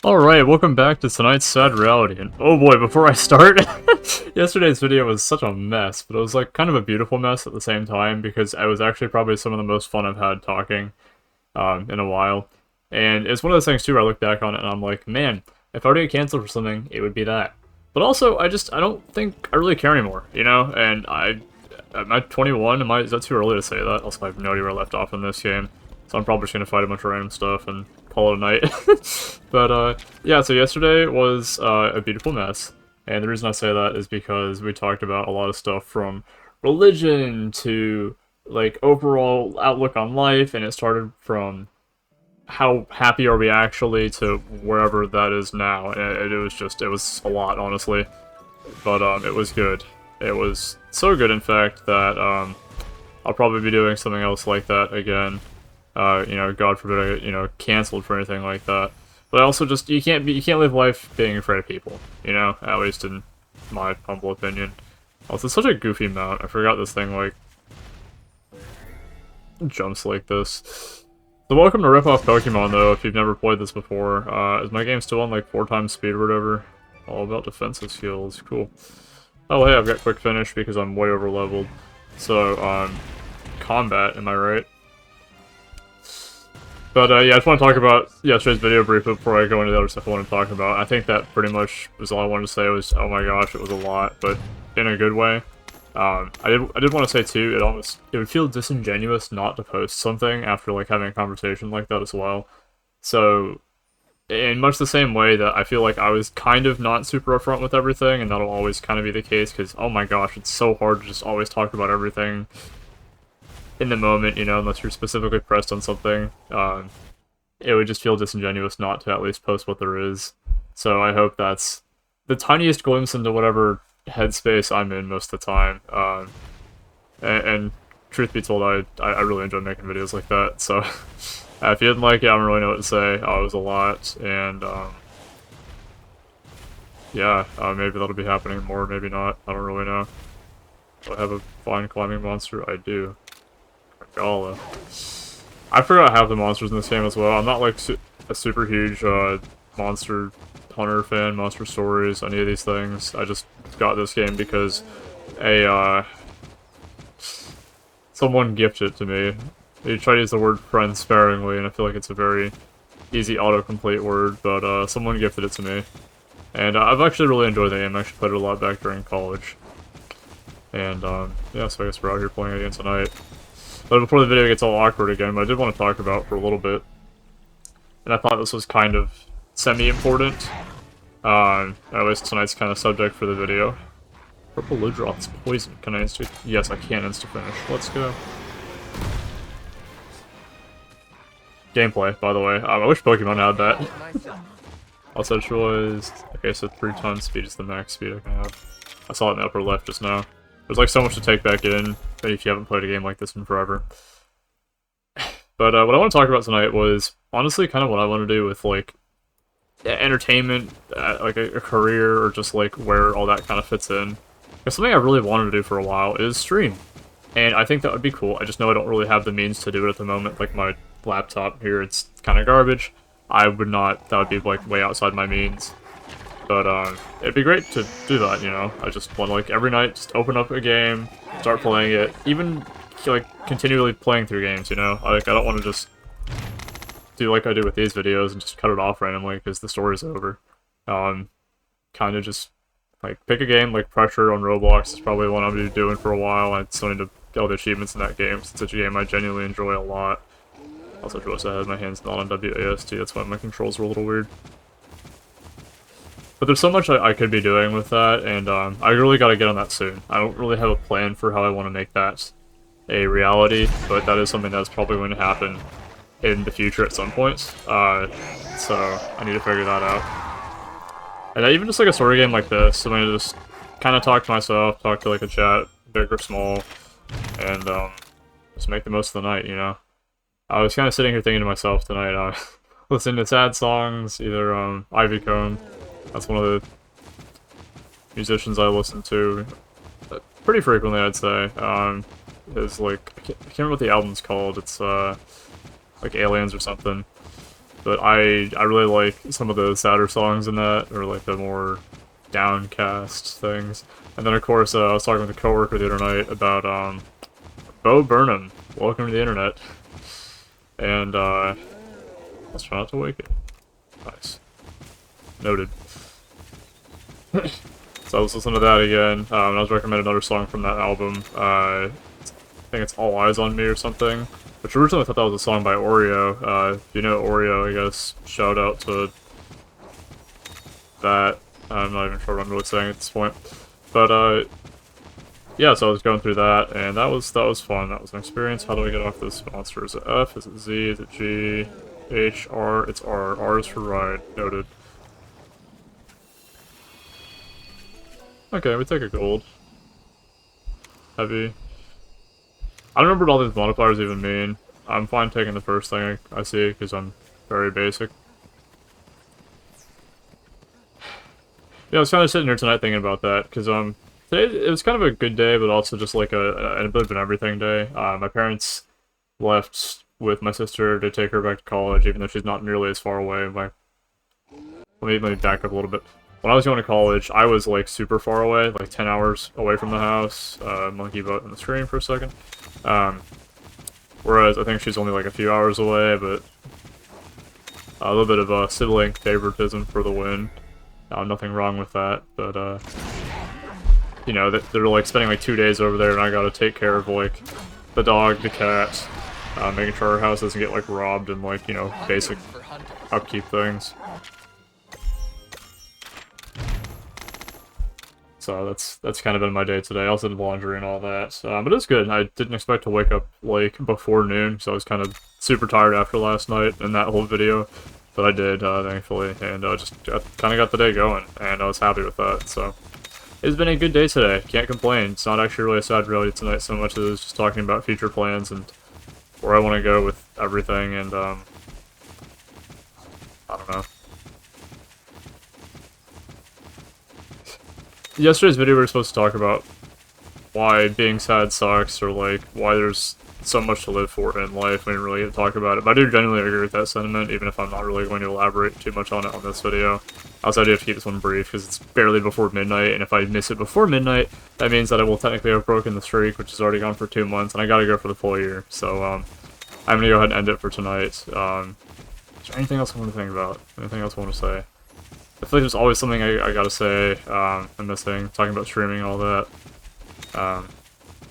Alright, welcome back to tonight's Sad Reality, and oh boy, before I start, yesterday's video was such a mess, but it was like kind of a beautiful mess at the same time, because I was actually probably some of the most fun I've had talking, in a while, and it's one of those things too where I look back on it and I'm like, man, if I were to get canceled for something, it would be that. But also, I don't think I really care anymore, you know, and am I 21? Is that too early to say that? Also, I have no idea where I left off in this game. So I'm probably just gonna fight a bunch of random stuff and call it a night. But, yeah, so yesterday was, a beautiful mess. And the reason I say that is because we talked about a lot of stuff from religion to, like, overall outlook on life, and it started from how happy are we actually to wherever that is now. And it was a lot, honestly. But, it was good. It was so good, in fact, that, I'll probably be doing something else like that again. You know, God forbid I get, you know, canceled for anything like that. But also just, you can't live life being afraid of people, you know? At least in my humble opinion. Also, it's such a goofy mount. I forgot this thing, like, jumps like this. So welcome to Rip Off Pokemon, though, if you've never played this before. Is my game still on, like, 4 times speed or whatever? All about defensive skills. Cool. Oh, hey, I've got quick finish because I'm way over leveled. So, combat, am I right? But, yeah, I just want to talk about yesterday's video briefly before I go into the other stuff I want to talk about. I think that pretty much was all I wanted to say was, oh my gosh, it was a lot, but in a good way. I did want to say, too, it would feel disingenuous not to post something after, like, having a conversation like that as well. So, in much the same way that I feel like I was kind of not super upfront with everything, and that'll always kind of be the case, because, oh my gosh, it's so hard to just always talk about everything in the moment, you know, unless you're specifically pressed on something. It would just feel disingenuous not to at least post what there is. So I hope that's the tiniest glimpse into whatever headspace I'm in most of the time. And truth be told, I really enjoy making videos like that, so if you didn't like it, I don't really know what to say. It was a lot, and yeah, maybe that'll be happening more, maybe not, I don't really know. Do I have a fine climbing monster? I do. Gala. I forgot half the monsters in this game as well. I'm not like a super huge Monster Hunter fan, Monster Stories, any of these things. I just got this game because someone gifted it to me. You try to use the word friend sparingly, and I feel like it's a very easy autocomplete word, but someone gifted it to me. And I've actually really enjoyed the game. I actually played it a lot back during college. And yeah, so I guess we're out here playing it again tonight. But before the video gets all awkward again, what I did want to talk about for a little bit, and I thought this was kind of semi-important, at least tonight's kind of subject for the video. Purple Ludroth's poison. Can I insta- Yes, I can insta-finish. Let's go. Gameplay, by the way. I wish Pokemon had that. Also, choice. Okay, so 3 times speed is the max speed I can have. I saw it in the upper left just now. There's like so much to take back in if you haven't played a game like this in forever. But what I want to talk about tonight was honestly kind of what I want to do with like entertainment, like a career, or just like where all that kind of fits in. Because something I really wanted to do for a while is stream. And I think that would be cool. I just know I don't really have the means to do it at the moment. Like my laptop here, it's kind of garbage. That would be like way outside my means. But, it'd be great to do that, you know? I just want to, like, every night, just open up a game, start playing it, even, like, continually playing through games, you know? Like, I don't want to just do like I do with these videos and just cut it off randomly because the story's over. Kind of just, like, pick a game, like Pressure on Roblox is probably one I'm going to be doing for a while. I still need to get all the achievements in that game, since it's a game I genuinely enjoy a lot. Also, notice I had my hands not on WASD, that's why my controls were a little weird. But there's so much I could be doing with that, and I really gotta get on that soon. I don't really have a plan for how I want to make that a reality, but that is something that's probably going to happen in the future at some point. So I need to figure that out. And even just like a story game like this, I'm gonna just kind of talk to myself, talk to like a chat, big or small, and just make the most of the night, you know? I was kind of sitting here thinking to myself tonight, listening to sad songs, either Ivy Cone. That's one of the musicians I listen to pretty frequently, I'd say. Is like, I can't remember what the album's called. It's like Aliens or something. but I really like some of the sadder songs in that, or like the more downcast things. And then of course I was talking with a coworker the other night about Bo Burnham. Welcome to the internet. And let's try not to wake it. Nice. Noted. So I was listening to that again, and I was recommending another song from that album. I think it's All Eyes on Me or something. Which originally I thought that was a song by Oreo. If you know Oreo, I guess, shout out to that. I'm not even sure what I'm really saying at this point. But, yeah, so I was going through that, and that was fun. That was an experience. How do I get off this monster? Is it F? Is it Z? Is it G? H? R? It's R. R is for ride. Noted. Okay, we take a gold. Heavy. I don't remember what all these modifiers even mean. I'm fine taking the first thing I see, because I'm very basic. Yeah, I was kind of sitting here tonight thinking about that, because, today, it was kind of a good day, but also just like a bit of an everything day. My parents left with my sister to take her back to college, even though she's not nearly as far away. Let me back up a little bit. When I was going to college, I was, like, super far away, like 10 hours away from the house. Monkey butt on the screen for a second. Whereas I think she's only, like, a few hours away, but a little bit of sibling favoritism for the win. Nothing wrong with that, but, you know, they're, like, spending, like, 2 days over there, and I gotta take care of, like, the dog, the cat, making sure our house doesn't get, like, robbed and, like, you know, basic upkeep things. So that's kind of been my day today. I also did laundry and all that. But it's good. I didn't expect to wake up, like, before noon, so I was kind of super tired after last night and that whole video. But I did, thankfully, and just kind of got the day going, and I was happy with that, so. It's been a good day today. Can't complain. It's not actually really a sad reality tonight so much as it's just talking about future plans and where I want to go with everything, and, I don't know. Yesterday's video we were supposed to talk about why being sad sucks, or like why there's so much to live for in life. We didn't really get to talk about it, but I do genuinely agree with that sentiment, even if I'm not really going to elaborate too much on it on this video. Also, I do have to keep this one brief, because it's barely before midnight, and if I miss it before midnight, that means that I will technically have broken the streak, which has already gone for 2 months, and I gotta go for the full year. So, I'm gonna go ahead and end it for tonight. Is there anything else I want to think about? Anything else I want to say? I feel like there's always something I gotta say, I'm missing, talking about streaming and all that.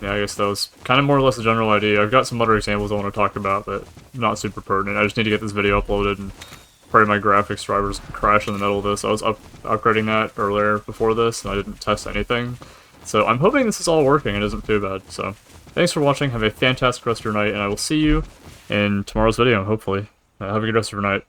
Yeah, I guess that was kind of more or less a general idea. I've got some other examples I want to talk about, but not super pertinent. I just need to get this video uploaded, and pray my graphics drivers crash in the middle of this. I was upgrading that earlier before this, and I didn't test anything. So I'm hoping this is all working and isn't too bad. So thanks for watching, have a fantastic rest of your night, and I will see you in tomorrow's video, hopefully. Have a good rest of your night.